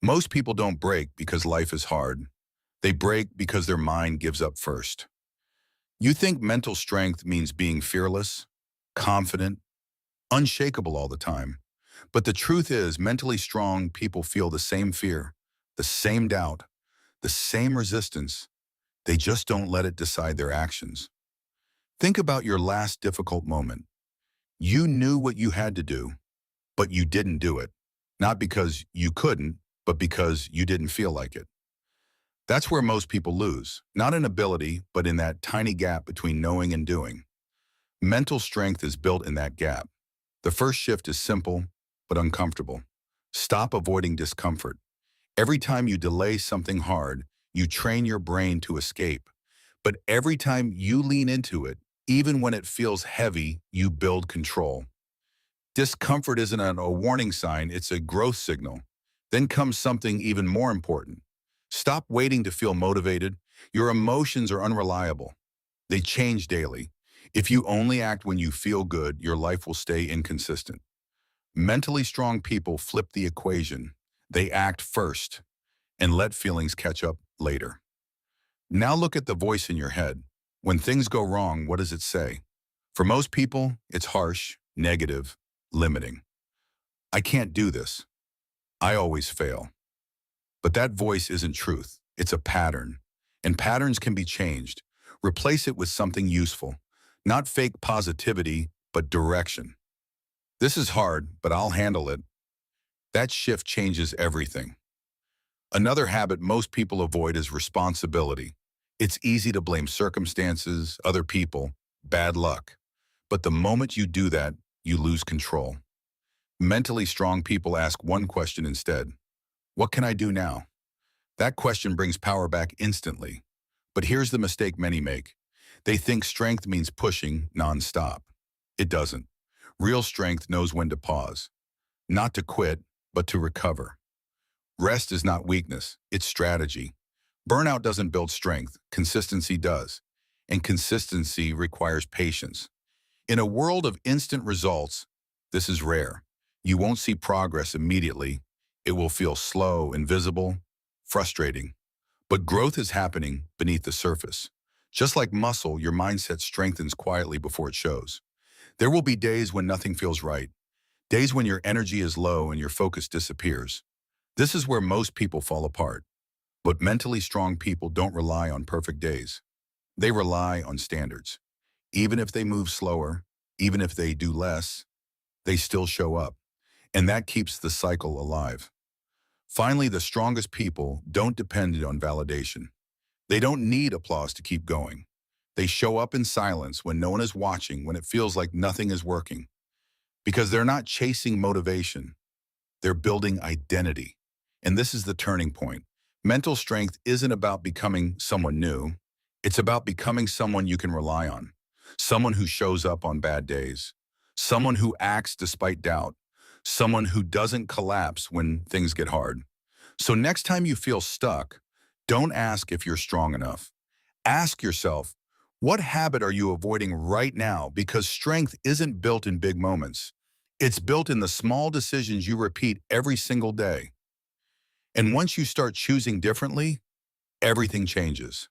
Most people don't break because life is hard. They break because their mind gives up first. You think mental strength means being fearless, confident, unshakable all the time. But the truth is, mentally strong people feel the same fear, the same doubt, the same resistance. They just don't let it decide their actions. Think about your last difficult moment. You knew what you had to do, but you didn't do it. Not because you couldn't, but because you didn't feel like it. That's where most people lose, not in ability, but in that tiny gap between knowing and doing. Mental strength is built in that gap. The first shift is simple, but uncomfortable. Stop avoiding discomfort. Every time you delay something hard, you train your brain to escape. But every time you lean into it, even when it feels heavy, you build control. Discomfort isn't a warning sign, it's a growth signal. Then comes something even more important. Stop waiting to feel motivated. Your emotions are unreliable. They change daily. If you only act when you feel good, your life will stay inconsistent. Mentally strong people flip the equation. They act first and let feelings catch up later. Now look at the voice in your head. When things go wrong, what does it say? For most people, it's harsh, negative, limiting. I can't do this. I always fail. But that voice isn't truth. It's a pattern. And patterns can be changed. Replace it with something useful. Not fake positivity, but direction. This is hard, but I'll handle it. That shift changes everything. Another habit most people avoid is responsibility. It's easy to blame circumstances, other people, bad luck. But the moment you do that, you lose control. Mentally strong people ask one question instead. What can I do now? That question brings power back instantly. But here's the mistake many make. They think strength means pushing nonstop. It doesn't. Real strength knows when to pause. Not to quit, but to recover. Rest is not weakness, it's strategy. Burnout doesn't build strength, consistency does. And consistency requires patience. In a world of instant results, this is rare. You won't see progress immediately. It will feel slow, invisible, frustrating. But growth is happening beneath the surface. Just like muscle, your mindset strengthens quietly before it shows. There will be days when nothing feels right. Days when your energy is low and your focus disappears. This is where most people fall apart. But mentally strong people don't rely on perfect days. They rely on standards. Even if they move slower, even if they do less, they still show up. And that keeps the cycle alive. Finally, the strongest people don't depend on validation. They don't need applause to keep going. They show up in silence when no one is watching, when it feels like nothing is working. Because they're not chasing motivation. They're building identity. And this is the turning point. Mental strength isn't about becoming someone new. It's about becoming someone you can rely on. Someone who shows up on bad days. Someone who acts despite doubt. Someone who doesn't collapse when things get hard. So next time you feel stuck, don't ask if you're strong enough. Ask yourself, what habit are you avoiding right now? Because strength isn't built in big moments. It's built in the small decisions you repeat every single day. And once you start choosing differently, everything changes.